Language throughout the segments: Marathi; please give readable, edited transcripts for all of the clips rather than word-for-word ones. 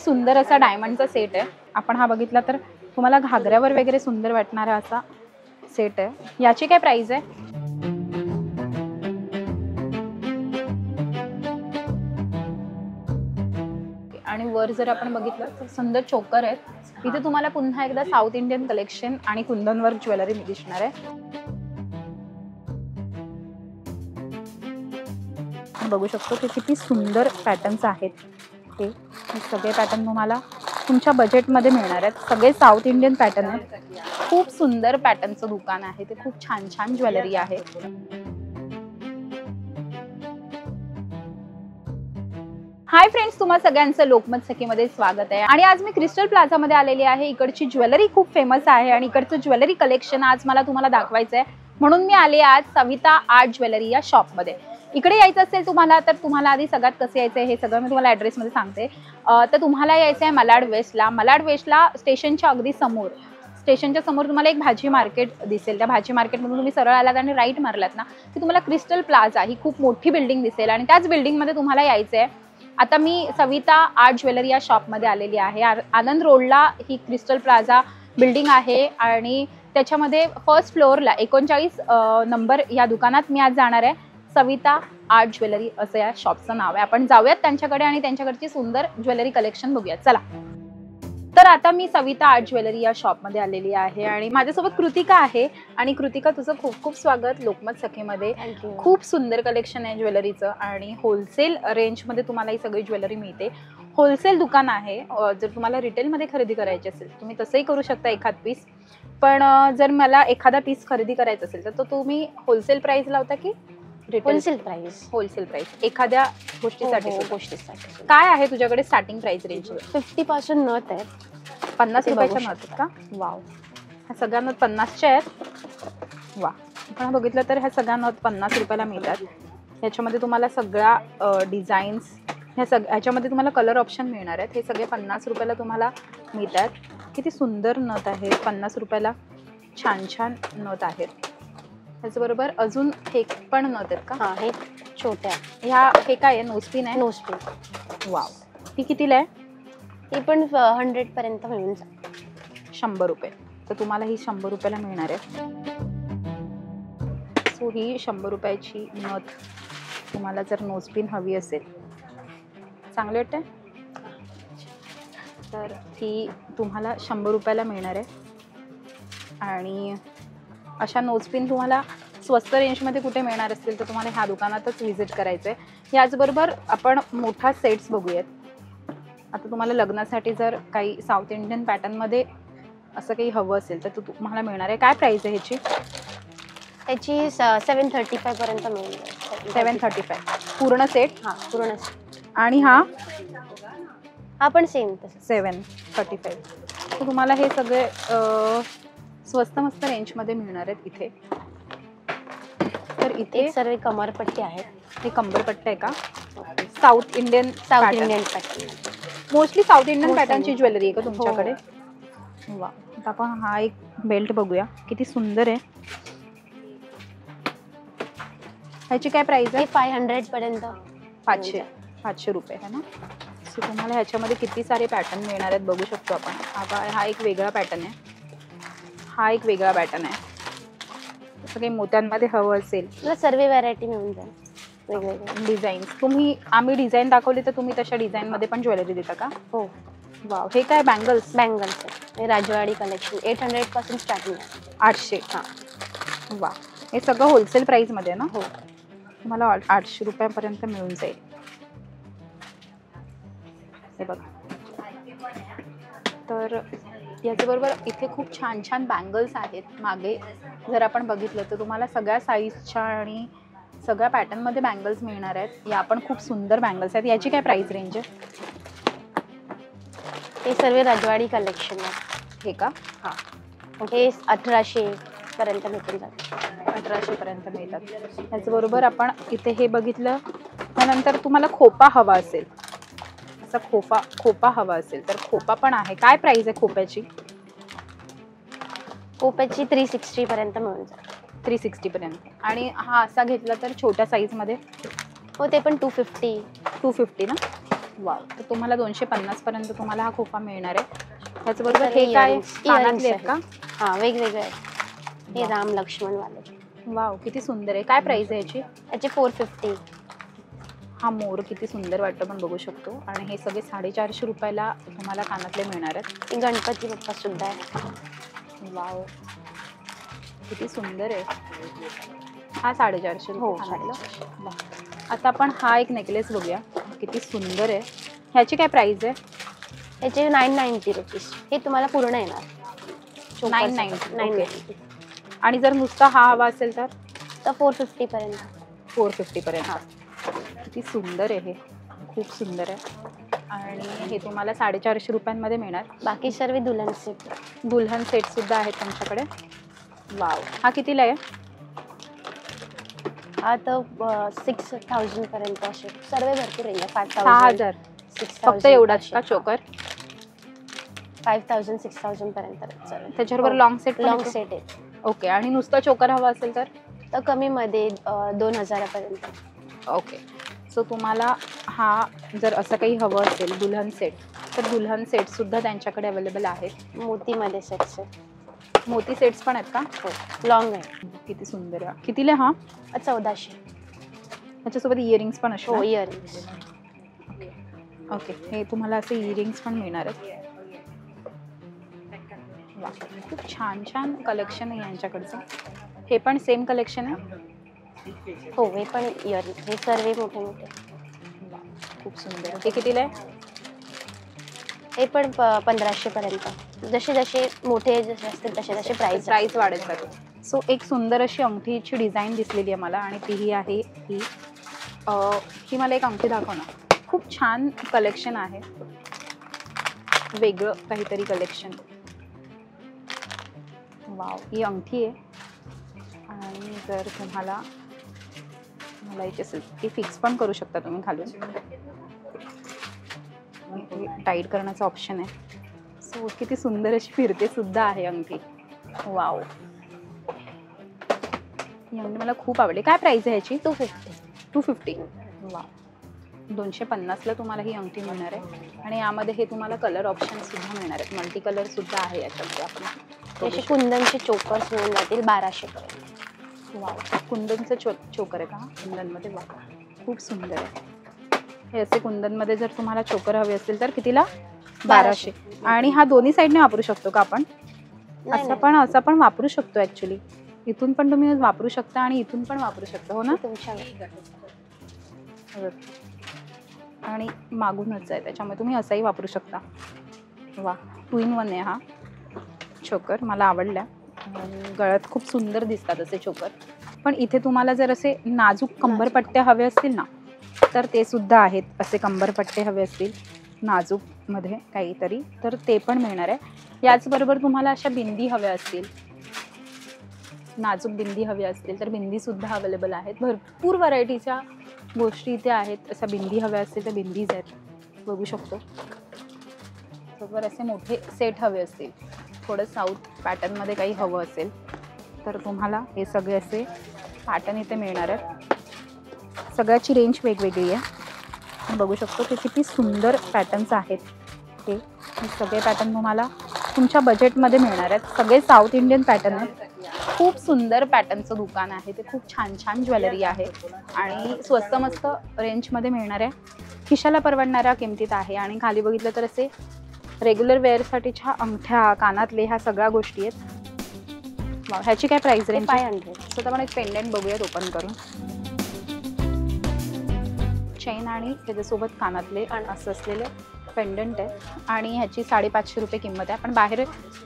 सुंदर असा डायमंडचा सेट आहे. आपण हा बघितला तर तुम्हाला घागऱ्यावर वगैरे सुंदर वाटणारा असा सेट आहे. याची काय प्राइस आहे? आणि वर जर आपण बघितलं तर सुंदर चोकर आहेत. इथे तुम्हाला पुन्हा एकदा साऊथ इंडियन कलेक्शन आणि कुंदन वर्क ज्वेलरी दिसणार आहे. बघू शकतो की किती सुंदर पॅटर्न्स आहेत. हे सगळे पॅटर्न तुम्हाला तुमच्या बजेटमध्ये मिळणार आहेत. सगळे साऊथ इंडियन पॅटर्न आहेत. खूप सुंदर पॅटर्नचं दुकान आहे. ते खूप छान छान ज्वेलरी आहे. हाय फ्रेंड्स, तुम्हा सगळ्यांचं लोकमत सखीमध्ये स्वागत आहे. आणि आज मी क्रिस्टल प्लाझामध्ये आलेली आहे. इकडची ज्वेलरी खूप फेमस आहे आणि इकडचं ज्वेलरी कलेक्शन आज मला तुम्हाला दाखवायचं आहे. म्हणून मी आले आज सविता आर्ट ज्वेलरी या शॉपमध्ये. इकडे यायचं असेल तुम्हाला तर तुम्हाला आधी सगळ्यात कसं यायचं आहे हे सगळं मी तुम्हाला ॲड्रेसमध्ये सांगते. तर तुम्हाला यायचं आहे मलाड वेस्टला. मलाड वेस्टला स्टेशनच्या अगदी समोर, स्टेशनच्या समोर तुम्हाला एक भाजी मार्केट दिसेल. त्या भाजी मार्केटमधून तुम्ही सरळ आलात आणि राईट मारलात ना की तुम्हाला क्रिस्टल प्लाझा ही खूप मोठी बिल्डिंग दिसेल आणि त्याच बिल्डिंगमध्ये तुम्हाला यायचं आहे. आता मी सविता आर्ट ज्वेलरी या शॉपमध्ये आलेली आहे. आनंद रोडला ही क्रिस्टल प्लाझा बिल्डिंग आहे आणि त्याच्यामध्ये फर्स्ट फ्लोअरला 39 नंबर या दुकानात मी आज जाणार आहे. सविता आर्ट ज्वेलरी असं या शॉपचं नाव आहे. आपण जाऊयात त्यांच्याकडे आणि त्यांच्याकडची सुंदर ज्वेलरी कलेक्शन बघूयात. चला. तर आता मी सविता आर्ट ज्वेलरी या शॉपमध्ये आलेली आहे आणि माझ्यासोबत कृतिका आहे. आणि कृतिका, तुझं खूप खूप स्वागत लोकमत सखीमध्ये. खूप सुंदर कलेक्शन आहे ज्वेलरीचं आणि होलसेल रेंजमध्ये तुम्हाला ही सगळी ज्वेलरी मिळते. होलसेल दुकान आहे. जर तुम्हाला रिटेलमध्ये खरेदी करायची असेल तुम्ही तसंही करू शकता एखाद पीस. पण जर मला एखादा पीस खरेदी करायचा असेल तर तुम्ही होलसेल प्राइस लावता की होलसेल प्राइस? होलसेल प्राइस एखाद्या गोष्टीसाठी. काय आहे तुझ्याकडे स्टार्टिंग प्राइस रेंज? 50 पासून नथ आहे. 50 रुपयाच्या नथ का? वाव. ह्या सगळ्या नथ 50च्या आहेत. वा. आपण बघितलं तर ह्या सगळ्या नथ 50 रुपयाला मिळतात. ह्याच्यामध्ये तुम्हाला सगळ्या डिझाईन्स ह्याच्यामध्ये तुम्हाला कलर ऑप्शन मिळणार आहेत. हे सगळे 50 रुपयाला तुम्हाला मिळतात. किती सुंदर नथ आहे. 50 रुपयाला छान छान नथ आहेत. त्याचबरोबर अजून हे पण नथ आहेत का? हां, हे छोट्या. हे काय आहे? नोजपिन आहे. नोजपिन. वाव. ही कितीला आहे? ही पण 100 पर्यंत मिळून जाईल. 100 रुपये. तर तुम्हाला ही 100 रुपयाला मिळणार आहे. सो ही 100 रुपयाची नथ तुम्हाला जर नोजपिन हवी असेल, चांगली वाटते, तर ती तुम्हाला 100 रुपयाला मिळणार आहे. आणि अशा नोजपिन तुम्हाला स्वस्त रेंजमध्ये कुठे मिळणार असतील तर तुम्हाला ह्या दुकानातच व्हिजिट करायचं आहे. याचबरोबर आपण मोठा सेट्स बघूयात. आता तुम्हाला लग्नासाठी जर काही साऊथ इंडियन पॅटर्नमध्ये असं काही हवं असेल तर तुम्हाला मिळणार आहे. काय प्राईस आहे ह्याची? त्याची 735 पर्यंत मिळेल. 735 पूर्ण सेट? हां, पूर्ण सेट. आणि हा पण सेम तसं 735. तर तुम्हाला हे सगळे स्वस्त मस्त रेंजमध्ये मिळणार आहेत इथे. तर इथे सर्व कमरपट्टी आहेत. हे कंबरपट्टी आहे का? South Indian pattern. Mostly south Indian पॅटर्नची ज्वेलरी आहे का तुमच्याकडे? वा. आता आपण हा एक बेल्ट बघूया. किती सुंदर आहे. ह्याची काय प्राइस आहे? 500 पर्यंत. 500 रुपये आहे ना. सो तुम्हाला ह्याच्यामध्ये किती सारे पॅटर्न मिळणार आहेत बघू शकतो आपण. हा एक वेगळा पॅटर्न आहे. हा एक वेगळा पॅटर्न आहे. जसं काही मोत्यांमध्ये हवं असेल तर सर्व व्हरायटी मिळून जाईल. वेगवेगळे डिझाईन्स आम्ही डिझाईन दाखवली तर तुम्ही तशा डिझाईनमध्ये पण ज्वेलरी देता का? हो. वाव. हे काय? बँगल्स आहे. राजवाडी कलेक्शन 800 पासून स्टार्टिंग आहे. 800. हां. वा. हे सगळं होलसेल प्राईसमध्ये ना? हो. तुम्हाला 800 रुपयापर्यंत मिळून जाईल. हे बघा. तर याच्याबरोबर इथे खूप छान छान बँगल्स आहेत. मागे जर आपण बघितलं तर तुम्हाला सगळ्या साईजच्या आणि सगळ्या पॅटर्नमध्ये बँगल्स मिळणार आहेत. या पण खूप सुंदर बँगल्स आहेत. याची काय प्राइस रेंज आहे? हे सर्व राजवाडी कलेक्शन आहे. हे का? हां. हे 1800 पर्यंत भेटून जातात. 1800 पर्यंत मिळतात. त्याचबरोबर आपण इथे हे बघितलं. त्यानंतर तुम्हाला खोपा हवा असेल, असा खोपा हवा असेल तर खोपा पण आहे. काय प्राइस आहे खोप्याची? खोप्याची 360 पर्यंत मिळून जाईल. 360 पर्यंत. आणि हा असा घेतला तर छोट्या साईजमध्ये? हो, ते पण 250. 250 ना? वाव, तर तुम्हाला 250 पर्यंत तुम्हाला हा खोपा मिळणार आहे. त्याचबरोबर सर्व हे काय earrings कानातले आहेत का? हा, वेगवेगळे आहेत. हे राम लक्ष्मण वाले. वाव, किती सुंदर आहे. काय प्राइस आहे याची? याचे 450. हा मोर किती सुंदर वाटतं पण बघू शकतो. आणि हे सगळे 450 रुपयाला तुम्हाला कानातले मिळणार आहेत. हे गणपती बाप्पा सुद्धा आहे. वाव, किती सुंदर आहे. हा 450 हो, रुपये कानातलं. वाह. आता आपण हा एक नेकलेस बघूया, किती सुंदर आहे. ह्याची काय प्राइस आहे? याचे 990 रुपीज. हे तुम्हाला पूर्ण येणार. 990. 990. आणि जर नुसता हा हवा असेल तर? तर 450 पर्यंत. 450 पर्यंत. किती सुंदर आहे हे, खूप सुंदर आहे. आणि हे तुम्हाला 450 रुपयांमध्ये मिळणार. बाकी सर्व दुल्हन सेट. दुल्हन सेट सुद्धा आहेत तुमच्याकडे. वाव, हा कितीला आहे? हा तर 6000 पर्यंत असे सर्व भरपूर आहे. 6000. 6000 फक्त एवढाच का चोकर? 5000 6000 पर्यंत सर्व. त्याच्याबरोबर लॉंग सेट? लॉंग सेट आहे. ओके. आणि नुसतं चोकर हवा असेल तर? तर कमी मध्ये 2000 पर्यंत. ओके. सो तुम्हाला हा जर असं काही हवं असेल दुल्हन सेट, तर दुल्हन सेट सुद्धा त्यांच्याकडे अवेलेबल आहेत. मोतीमध्ये सेट्स आहे. मोती सेट्स पण आहेत का? हो, लॉंग आहे. किती सुंदर आहे. कितीला हा? 1400. त्याच्यासोबत इयरिंग्स पण हो, असतात. इयरिंग्स. ओके. हे तुम्हाला असे इयरिंग्स पण मिळणार आहेत. वा, खूप छान छान कलेक्शन आहे यांच्याकडचं. हे पण सेम कलेक्शन आहे? हो, हे पण इयरिंग. हे सर्व मोठे मोठे. खूप सुंदर. हे कितीला आहे? हे पण 1500 पर्यंत. जसे जसे मोठे जसे असतील तसे तसे प्राइस वाढत जाते. सो एक सुंदर अशी अंगठीची डिझाईन दिसलेली आहे मला, आणि तीही आहे ही मला एक अंगठी दाखव ना. खूप छान कलेक्शन आहे, वेगळं काहीतरी कलेक्शन. वाव, ही अंगठी आहे. आणि जर तुम्हाला घालायची असेल ती फिक्स पण करू शकता तुम्ही खालून. टाईट करण्याचा ऑप्शन आहे. सो किती सुंदर अशी फिरते सुद्धा आहे अंगठी. वाव, ही अंगठी मला खूप आवडली. काय प्राइस आहे ह्याची? 250. वा, 250ला तुम्हाला ही अंगठी मिळणार आहे. आणि यामध्ये हे तुम्हाला कलर ऑप्शन सुद्धा मिळणार आहेत. मल्टी कलर सुद्धा आहे याच्यामध्ये. आपण असे कुंदनचे चोकर्स मिळून जातील 1200 पर्यंत. वाव, कुंदनचं चोकर आहे का कुंदनमध्ये? वा, खूप सुंदर आहे. हे असे कुंदनमध्ये जर तुम्हाला चोकर हवे असतील तर कितीला? 1200. आणि हा दोन्ही साईडने वापरू शकतो का आपण? असं पण वापरू शकतो ऍक्च्युली. इथून पण तुम्ही वापरू शकता आणि इथून पण वापरू शकता. हो ना? आणि मागूनच आहे त्याच्यामुळे तुम्ही असंही वापरू शकता. वा, 2 in 1 आहे हा चोकर. मला आवडला. गळ्यात खूप सुंदर दिसतात असे चोकर. पण इथे तुम्हाला जर असे नाजूक कंबरपट्टे हवे असतील ना, तर ते सुद्धा आहेत. असे कंबरपट्टे हवे असतील नाजूक मध्ये काहीतरी, तर ते पण मिळणार आहे. याचबरोबर तुम्हाला अशा बिंदी हव्या असतील, नाजूक बिंदी हवी असतील तर बिंदी सुद्धा अवेलेबल आहेत. भरपूर व्हरायटीच्या गोष्टी इथे आहेत. अशा बिंदी हव्या असतील तर बिंदीज आहेत, बघू शकतो. बरोबर असे मोठे सेट हवे असतील, थोडं साऊथ पॅटर्नमध्ये काही हवं असेल तर तुम्हाला हे सगळे असे पॅटर्न इथे मिळणार आहेत. सगळ्याची रेंज वेगवेगळी आहे, बघू शकतो की किती सुंदर पॅटर्न्स आहेत. हे सगळे पॅटर्न तुम्हाला तुमच्या बजेटमध्ये मिळणार आहेत. सगळे साऊथ इंडियन पॅटर्न आहेत. खूप सुंदर पॅटर्नचं दुकान आहे ते. खूप छान छान ज्वेलरी आहे आणि स्वस्त मस्त रेंजमध्ये मिळणार आहे. खिशाला परवडणाऱ्या किमतीत आहे. आणि खाली बघितलं तर असे रेग्युलर वेअरसाठीच्या अंगठ्या, कानातले, ह्या सगळ्या गोष्टी आहेत. ह्याची काय प्राइस रेंज? 500. सो आपण एक पेंडेंट बघूयात ओपन करून. चेन आणि त्याच्यासोबत कानातले असं असलेले पेंडंट आहे. आणि ह्याची 550 रुपये किंमत आहे. आपण बाहेर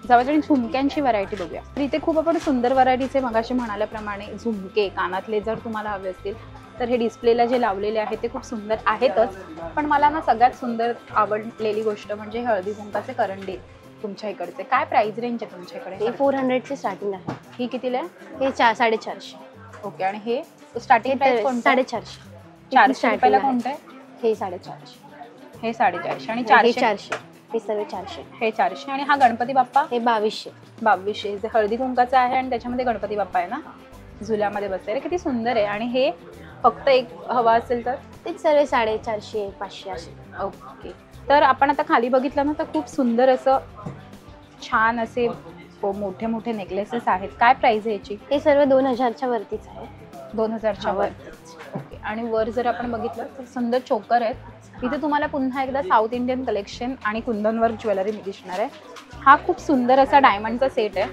जाऊया आणि झुमक्यांची व्हरायटी बघूया. तर इथे खूप आपण सुंदर व्हरायटीचे मगाशी म्हणाल्याप्रमाणे झुमके, कानातले जर तुम्हाला हवे असतील तर हे डिस्प्लेला जे लावलेले आहे ते खूप सुंदर आहेतच. पण मला ना सगळ्यात सुंदर आवडलेली गोष्ट म्हणजे हळदी कुंकाचे करंडे तुमच्या इकडचे. काय प्राइस रेंज आहे तुमच्याकडे? हे 400 स्टार्टिंग आहे. ही कितीला आहे? हे 450. ओके. आणि हे स्टार्टिंग प्राइस कोणतं? 450. 400 रुपयाला कोणतं आहे? हे 450. हे 450 आणि 400. हे सर्व 400. हे 400. आणि हा गणपती बाप्पा? हे 2200. 2200 जे हळदी कुंकाचं आहे आणि त्याच्यामध्ये गणपती बाप्पा आहे ना, झुल्यामध्ये बसलेले. किती सुंदर आहे. आणि हे फक्त एक हवा असेल तर तेच सर्व 450 500 असे. ओके. तर आपण आता खाली बघितलं ना तर खूप सुंदर असं छान असे मोठे मोठे नेकलेसेस आहेत. काय प्राइस आहे याची? हे सर्व 2000च्या वरतीच आहे. 2000च्या वर. ओके. आणि वर जर आपण बघितलं तर सुंदर चोकर आहेत. इथे तुम्हाला पुन्हा एकदा साऊथ इंडियन कलेक्शन आणि कुंदन वर्क ज्वेलरी दिसणार आहे. हा खूप सुंदर असा डायमंडचा सेट आहे.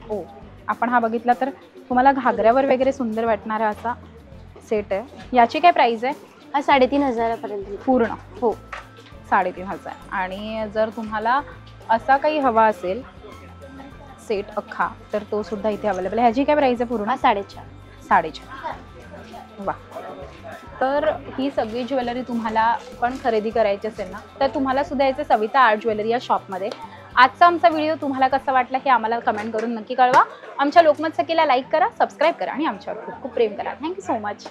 ओ, आपण हा बघितला तर तुम्हाला घागऱ्यावर वगैरे सुंदर वाटणारा असा सेट आहे. याची काय प्राइस आहे? हा 3500 पर्यंत पूर्ण. हो. 3500. आणि जर तुम्हाला असा काही हवा असेल सेट अख्खा तर तो सुद्धा इथे अवेलेबल आहे. ह्याची काय प्राइस आहे पूर्ण? हा 4.5. 4.5. वा. तर ही सगळी ज्वेलरी तुम्हाला पण खरेदी करायची असेल ना तर तुम्हाला सुद्धा यायचं सविता आर्ट ज्वेलरी या शॉपमध्ये. आजचा आमचा व्हिडिओ तुम्हाला कसा वाटला हे आम्हाला कमेंट करून नक्की कळवा. आमच्या लोकमत सखीला लाईक करा, सबस्क्राईब करा आणि आमच्यावर खूप खूप प्रेम करा. Thank you so much.